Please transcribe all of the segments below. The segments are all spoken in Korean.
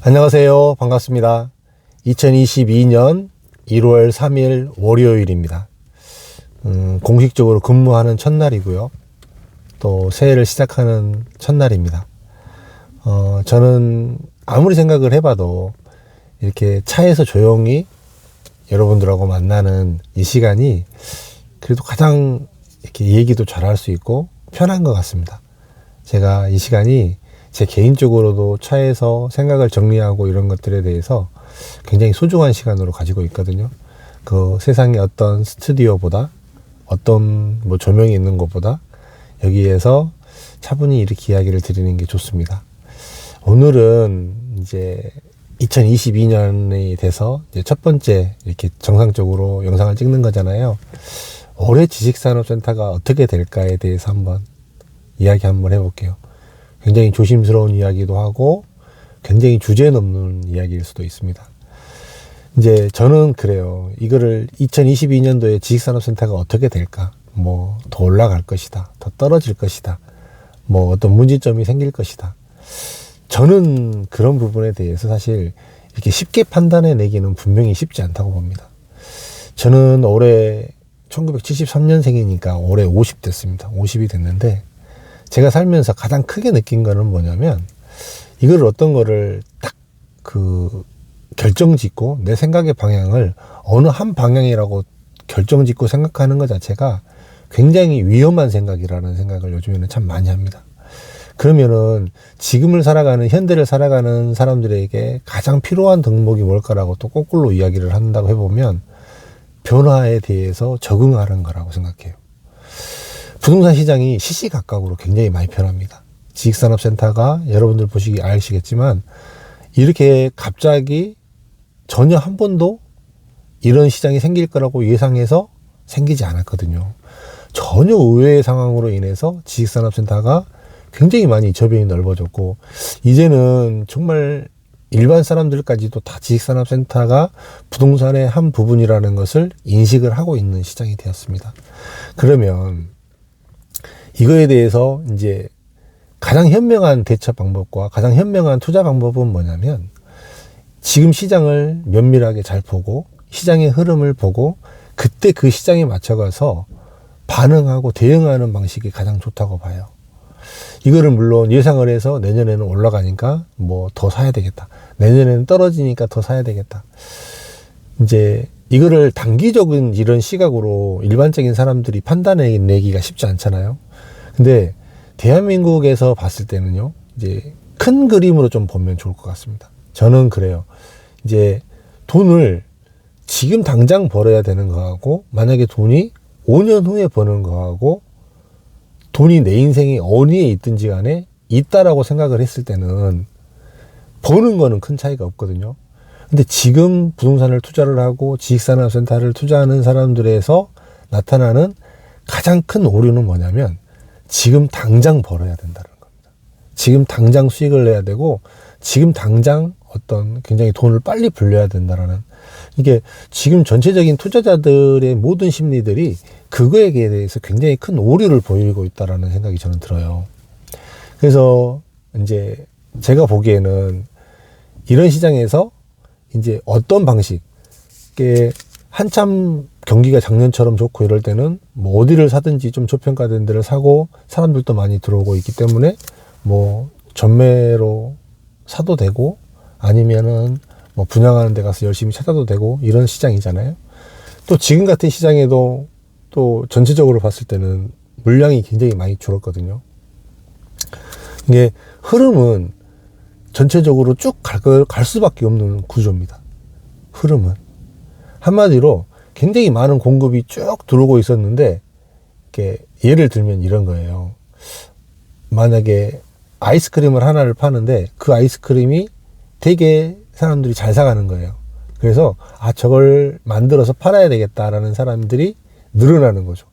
안녕하세요. 반갑습니다. 2022년 1월 3일 월요일입니다. 공식적으로 근무하는 첫날이고요. 또 새해를 시작하는 첫날입니다. 저는 아무리 생각을 해봐도 이렇게 차에서 조용히 여러분들하고 만나는 이 시간이 그래도 가장 이렇게 얘기도 잘할 수 있고 편한 것 같습니다. 제가 이 시간이 제 개인적으로도 차에서 생각을 정리하고 이런 것들에 대해서 굉장히 소중한 시간으로 가지고 있거든요. 그 세상의 어떤 스튜디오보다 어떤 조명이 있는 것보다 여기에서 차분히 이렇게 이야기를 드리는 게 좋습니다. 오늘은 이제 2022년이 돼서 이제 첫 번째 이렇게 정상적으로 영상을 찍는 거잖아요. 올해 지식산업센터가 어떻게 될까에 대해서 한번 해볼게요. 굉장히 조심스러운 이야기도 하고 굉장히 주제 넘는 이야기일 수도 있습니다. 이제 저는 그래요. 이거를 2022년도에 지식산업센터가 어떻게 될까? 더 올라갈 것이다. 더 떨어질 것이다. 어떤 문제점이 생길 것이다. 저는 그런 부분에 대해서 사실 이렇게 쉽게 판단해 내기는 분명히 쉽지 않다고 봅니다. 저는 올해 1973년생이니까 올해 50 됐습니다. 50이 됐는데 제가 살면서 가장 크게 느낀 거는 뭐냐면 이걸 어떤 거를 딱 결정짓고 내 생각의 방향을 어느 한 방향이라고 결정짓고 생각하는 것 자체가 굉장히 위험한 생각이라는 생각을 요즘에는 참 많이 합니다. 그러면은 지금을 살아가는 현대를 살아가는 사람들에게 가장 필요한 덕목이 뭘까라고 또 거꾸로 이야기를 한다고 해보면 변화에 대해서 적응하는 거라고 생각해요. 부동산 시장이 시시각각으로 굉장히 많이 변합니다. 지식산업센터가 여러분들 보시기 아시겠지만 이렇게 갑자기 전혀 한 번도 이런 시장이 생길 거라고 예상해서 생기지 않았거든요. 전혀 의외의 상황으로 인해서 지식산업센터가 굉장히 많이 저변이 넓어졌고 이제는 정말 일반 사람들까지도 다 지식산업센터가 부동산의 한 부분이라는 것을 인식을 하고 있는 시장이 되었습니다. 그러면 이거에 대해서 이제 가장 현명한 대처 방법과 가장 현명한 투자 방법은 뭐냐면 지금 시장을 면밀하게 잘 보고 시장의 흐름을 보고 그때 그 시장에 맞춰가서 반응하고 대응하는 방식이 가장 좋다고 봐요. 이거를 물론 예상을 해서 내년에는 올라가니까 더 사야 되겠다. 내년에는 떨어지니까 더 사야 되겠다. 이제 이거를 단기적인 이런 시각으로 일반적인 사람들이 판단해 내기가 쉽지 않잖아요. 근데 대한민국에서 봤을 때는요, 이제 큰 그림으로 좀 보면 좋을 것 같습니다. 저는 그래요. 이제 돈을 지금 당장 벌어야 되는 거하고 만약에 돈이 5년 후에 버는 거하고 돈이 내 인생에 어디에 있든지 간에 있다라고 생각을 했을 때는 버는 거는 큰 차이가 없거든요. 근데 지금 부동산을 투자를 하고 지식산업센터를 투자하는 사람들에서 나타나는 가장 큰 오류는 뭐냐면 지금 당장 벌어야 된다는 겁니다. 지금 당장 수익을 내야 되고 지금 당장 어떤 굉장히 돈을 빨리 불려야 된다라는 이게 지금 전체적인 투자자들의 모든 심리들이 그거에 대해서 굉장히 큰 오류를 보이고 있다라는 생각이 저는 들어요. 그래서 이제 제가 보기에는 이런 시장에서 이제 어떤 방식의 한참 경기가 작년처럼 좋고 이럴 때는 어디를 사든지 좀 저평가된 데를 사고 사람들도 많이 들어오고 있기 때문에 전매로 사도 되고 아니면은 분양하는 데 가서 열심히 찾아도 되고 이런 시장이잖아요. 또 지금 같은 시장에도 또 전체적으로 봤을 때는 물량이 굉장히 많이 줄었거든요. 이게 흐름은 전체적으로 쭉 갈 수밖에 없는 구조입니다. 흐름은. 한마디로 굉장히 많은 공급이 쭉 들어오고 있었는데, 이렇게 예를 들면 이런 거예요. 만약에 아이스크림을 하나를 파는데 그 아이스크림이 되게 사람들이 잘 사가는 거예요. 그래서 저걸 만들어서 팔아야 되겠다라는 사람들이 늘어나는 거죠.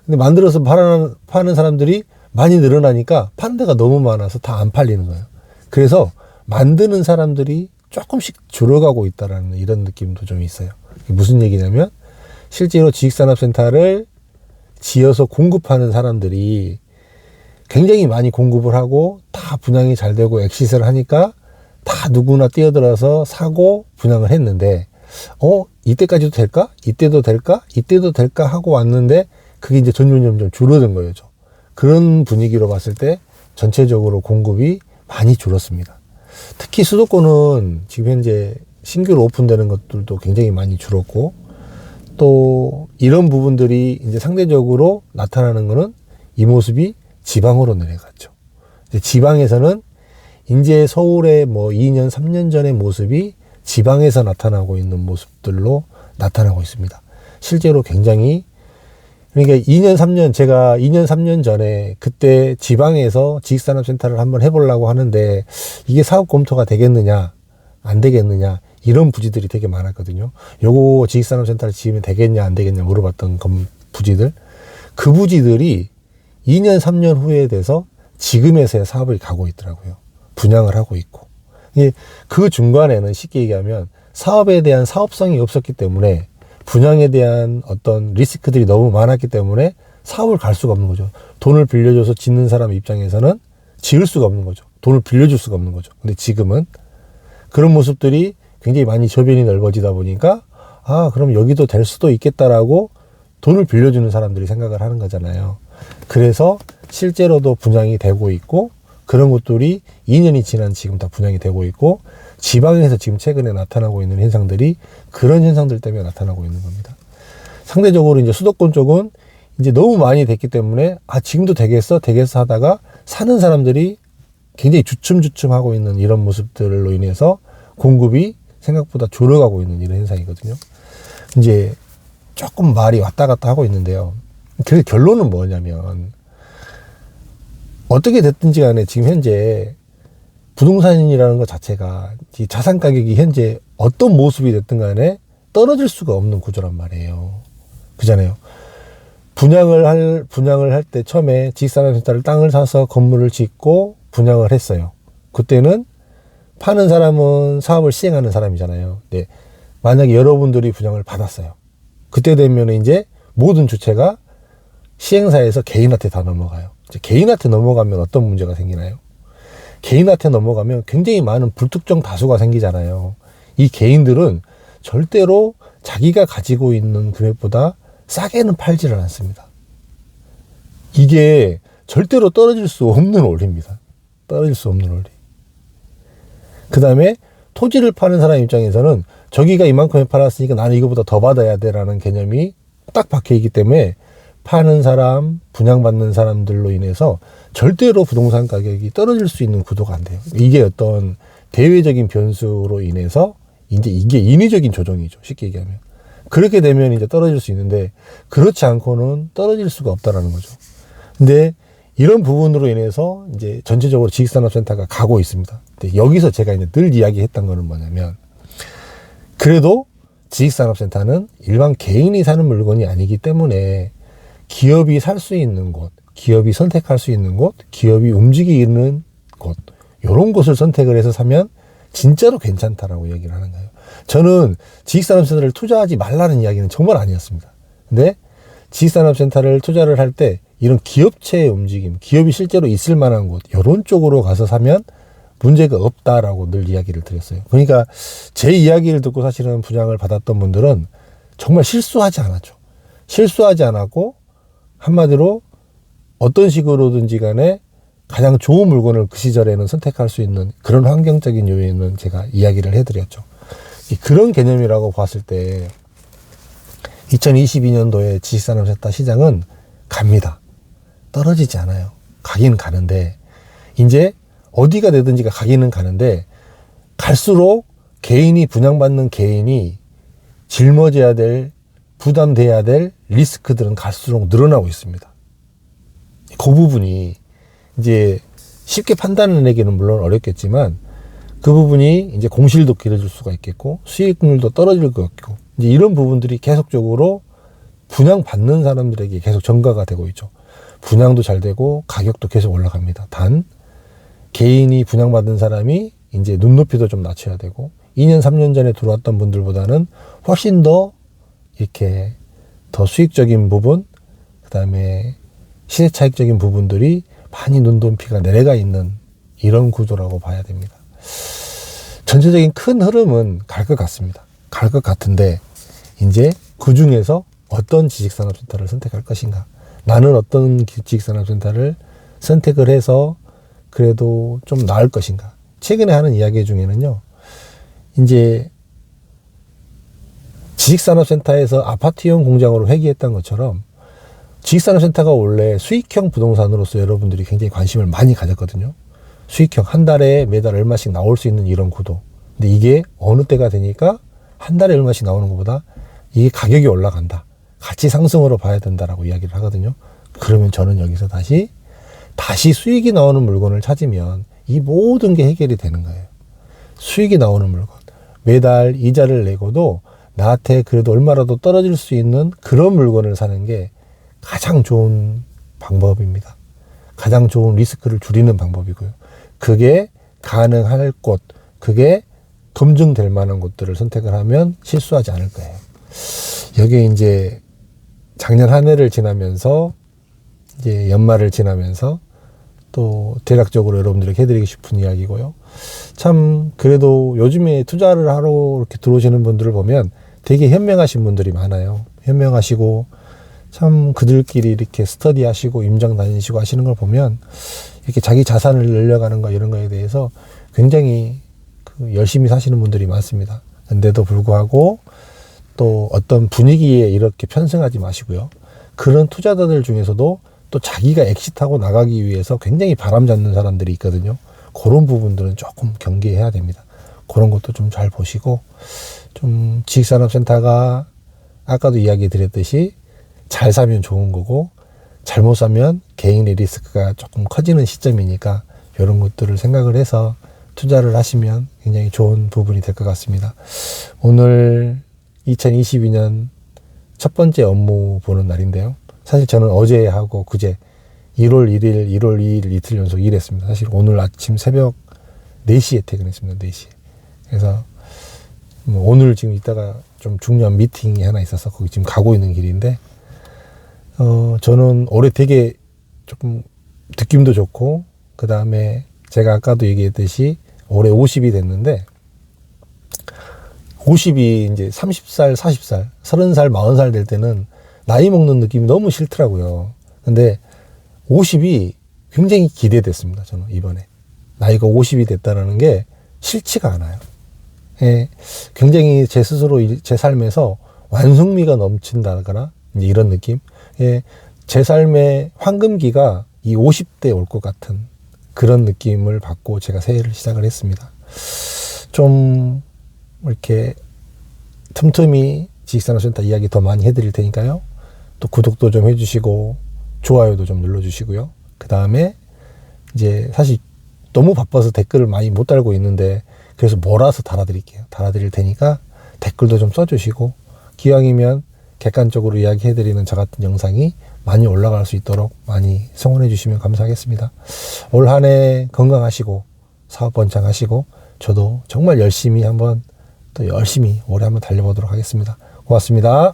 근데 만들어서 파는 사람들이 많이 늘어나니까 파는 데가 너무 많아서 다 안 팔리는 거예요. 그래서 만드는 사람들이 조금씩 줄어가고 있다라는 이런 느낌도 좀 있어요. 무슨 얘기냐면 실제로 지식산업센터를 지어서 공급하는 사람들이 굉장히 많이 공급을 하고 다 분양이 잘 되고 엑시스를 하니까 다 누구나 뛰어들어서 사고 분양을 했는데 이때까지도 될까? 이때도 될까? 이때도 될까? 하고 왔는데 그게 이제 점점 줄어든 거죠. 그런 분위기로 봤을 때 전체적으로 공급이 많이 줄었습니다. 특히 수도권은 지금 현재 신규로 오픈되는 것들도 굉장히 많이 줄었고, 또 이런 부분들이 이제 상대적으로 나타나는 거는 이 모습이 지방으로 내려갔죠. 이제 지방에서는 이제 서울의 뭐 2년, 3년 전의 모습이 지방에서 나타나고 있는 모습들로 나타나고 있습니다. 실제로 굉장히, 그러니까 2년, 3년, 제가 2년, 3년 전에 그때 지방에서 지식산업센터를 한번 해보려고 하는데 이게 사업 검토가 되겠느냐, 안 되겠느냐, 이런 부지들이 되게 많았거든요. 요거 지식산업센터를 지으면 되겠냐, 안 되겠냐 물어봤던 부지들. 그 부지들이 2년, 3년 후에 돼서 지금에서야 사업을 가고 있더라고요. 분양을 하고 있고. 그 중간에는 쉽게 얘기하면 사업에 대한 사업성이 없었기 때문에 분양에 대한 어떤 리스크들이 너무 많았기 때문에 사업을 갈 수가 없는 거죠. 돈을 빌려줘서 짓는 사람 입장에서는 지을 수가 없는 거죠. 돈을 빌려줄 수가 없는 거죠. 근데 지금은 그런 모습들이 굉장히 많이 저변이 넓어지다 보니까 그럼 여기도 될 수도 있겠다라고 돈을 빌려주는 사람들이 생각을 하는 거잖아요. 그래서 실제로도 분양이 되고 있고, 그런 것들이 2년이 지난 지금 다 분양이 되고 있고, 지방에서 지금 최근에 나타나고 있는 현상들이 그런 현상들 때문에 나타나고 있는 겁니다. 상대적으로 이제 수도권 쪽은 이제 너무 많이 됐기 때문에 지금도 되겠어 하다가 사는 사람들이 굉장히 주춤주춤 하고 있는 이런 모습들로 인해서 공급이 생각보다 줄어가고 있는 이런 현상이거든요. 이제 조금 말이 왔다 갔다 하고 있는데요. 그 결론은 뭐냐면, 어떻게 됐든지 간에 지금 현재 부동산이라는 것 자체가 이 자산 가격이 현재 어떤 모습이 됐든 간에 떨어질 수가 없는 구조란 말이에요. 그잖아요. 분양을 할 때 처음에 지식산업센터를 땅을 사서 건물을 짓고 분양을 했어요. 그때는 파는 사람은 사업을 시행하는 사람이잖아요. 네. 만약에 여러분들이 분양을 받았어요. 그때 되면 이제 모든 주체가 시행사에서 개인한테 다 넘어가요. 이제 개인한테 넘어가면 어떤 문제가 생기나요? 개인한테 넘어가면 굉장히 많은 불특정 다수가 생기잖아요. 이 개인들은 절대로 자기가 가지고 있는 금액보다 싸게는 팔지를 않습니다. 이게 절대로 떨어질 수 없는 원리입니다. 떨어질 수 없는 원리. 그 다음에 토지를 파는 사람 입장에서는 저기가 이만큼에 팔았으니까 나는 이거보다 더 받아야 돼라는 개념이 딱 박혀 있기 때문에 파는 사람, 분양받는 사람들로 인해서 절대로 부동산 가격이 떨어질 수 있는 구도가 안 돼요. 이게 어떤 대외적인 변수로 인해서 이제 이게 인위적인 조정이죠. 쉽게 얘기하면. 그렇게 되면 이제 떨어질 수 있는데 그렇지 않고는 떨어질 수가 없다라는 거죠. 근데 이런 부분으로 인해서 이제 전체적으로 지식산업센터가 가고 있습니다. 근데 여기서 제가 이제 늘 이야기했던 거는 뭐냐면, 그래도 지식산업센터는 일반 개인이 사는 물건이 아니기 때문에 기업이 살 수 있는 곳, 기업이 선택할 수 있는 곳, 기업이 움직이는 곳, 이런 곳을 선택을 해서 사면 진짜로 괜찮다라고 얘기를 하는 거예요. 저는 지식산업센터를 투자하지 말라는 이야기는 정말 아니었습니다. 근데 지식산업센터를 투자를 할 때 이런 기업체의 움직임, 기업이 실제로 있을 만한 곳, 이런 쪽으로 가서 사면 문제가 없다라고 늘 이야기를 드렸어요. 그러니까 제 이야기를 듣고 사실은 분양을 받았던 분들은 정말 실수하지 않았죠. 실수하지 않았고, 한마디로 어떤 식으로든지 간에 가장 좋은 물건을 그 시절에는 선택할 수 있는 그런 환경적인 요인은 제가 이야기를 해드렸죠. 그런 개념이라고 봤을 때 2022년도에 지식산업센터 시장은 갑니다. 떨어지지 않아요. 가긴 가는데, 이제 어디가 되든지가 가기는 가는데, 갈수록 개인이 분양받는 개인이 짊어져야 될, 부담돼야 될 리스크들은 갈수록 늘어나고 있습니다. 그 부분이 이제 쉽게 판단해내기는 물론 어렵겠지만, 그 부분이 이제 공실도 길어질 수가 있겠고, 수익률도 떨어질 것 같고, 이제 이런 부분들이 계속적으로 분양받는 사람들에게 계속 전가가 되고 있죠. 분양도 잘 되고 가격도 계속 올라갑니다. 단 개인이 분양받은 사람이 이제 눈높이도 좀 낮춰야 되고, 2년 3년 전에 들어왔던 분들보다는 훨씬 더 이렇게 더 수익적인 부분, 그 다음에 시세 차익적인 부분들이 많이 눈높이가 내려가 있는 이런 구조라고 봐야 됩니다. 전체적인 큰 흐름은 갈 것 같습니다. 갈 것 같은데 이제 그 중에서 어떤 지식산업센터를 선택할 것인가, 나는 어떤 지식산업센터를 선택을 해서 그래도 좀 나을 것인가. 최근에 하는 이야기 중에는요, 이제 지식산업센터에서 아파트형 공장으로 회귀했던 것처럼 지식산업센터가 원래 수익형 부동산으로서 여러분들이 굉장히 관심을 많이 가졌거든요. 수익형, 한 달에 매달 얼마씩 나올 수 있는 이런 구도. 근데 이게 어느 때가 되니까 한 달에 얼마씩 나오는 것보다 이게 가격이 올라간다, 가치 상승으로 봐야 된다라고 이야기를 하거든요. 그러면 저는 여기서 다시 수익이 나오는 물건을 찾으면 이 모든 게 해결이 되는 거예요. 수익이 나오는 물건, 매달 이자를 내고도 나한테 그래도 얼마라도 떨어질 수 있는 그런 물건을 사는 게 가장 좋은 방법입니다. 가장 좋은 리스크를 줄이는 방법이고요. 그게 가능할 곳, 그게 검증될 만한 곳들을 선택을 하면 실수하지 않을 거예요. 여기에 이제 작년 한 해를 지나면서 이제 연말을 지나면서 또 대략적으로 여러분들에게 해드리고 싶은 이야기고요. 참 그래도 요즘에 투자를 하러 이렇게 들어오시는 분들을 보면 되게 현명하신 분들이 많아요. 현명하시고 참 그들끼리 이렇게 스터디하시고 임장 다니시고 하시는 걸 보면 이렇게 자기 자산을 늘려가는 거 이런 거에 대해서 굉장히 열심히 사시는 분들이 많습니다. 근데도 불구하고 또 어떤 분위기에 이렇게 편승하지 마시고요. 그런 투자자들 중에서도 또 자기가 엑시트하고 나가기 위해서 굉장히 바람 잡는 사람들이 있거든요. 그런 부분들은 조금 경계해야 됩니다. 그런 것도 좀 잘 보시고, 좀 지식산업센터가 아까도 이야기 드렸듯이 잘 사면 좋은 거고 잘못 사면 개인의 리스크가 조금 커지는 시점이니까 이런 것들을 생각을 해서 투자를 하시면 굉장히 좋은 부분이 될 것 같습니다. 오늘 2022년 첫 번째 업무 보는 날인데요. 사실 저는 어제 하고 그제 1월 1일, 1월 2일 이틀 연속 일했습니다. 사실 오늘 아침 새벽 4시에 퇴근했습니다. 4시에. 그래서 오늘 지금 이따가 좀 중요한 미팅이 하나 있어서 거기 지금 가고 있는 길인데, 저는 올해 되게 조금 느낌도 좋고, 그 다음에 제가 아까도 얘기했듯이 올해 50이 됐는데, 50이 이제 30살, 40살, 30살, 40살 될 때는 나이 먹는 느낌이 너무 싫더라고요. 근데 50이 굉장히 기대됐습니다. 저는 이번에. 나이가 50이 됐다는 게 싫지가 않아요. 예, 굉장히 제 스스로 제 삶에서 완성미가 넘친다거나 이제 이런 느낌. 예, 제 삶의 황금기가 이 50대에 올 것 같은 그런 느낌을 받고 제가 새해를 시작을 했습니다. 좀 이렇게 틈틈이 지식산업센터 이야기 더 많이 해드릴 테니까요. 또 구독도 좀 해주시고 좋아요도 좀 눌러주시고요. 그 다음에 이제 사실 너무 바빠서 댓글을 많이 못 달고 있는데 그래서 몰아서 달아드릴게요. 달아드릴 테니까 댓글도 좀 써주시고, 기왕이면 객관적으로 이야기해드리는 저 같은 영상이 많이 올라갈 수 있도록 많이 성원해 주시면 감사하겠습니다. 올 한 해 건강하시고 사업 번창하시고 저도 정말 열심히 한번 또 열심히 올해 한번 달려보도록 하겠습니다. 고맙습니다.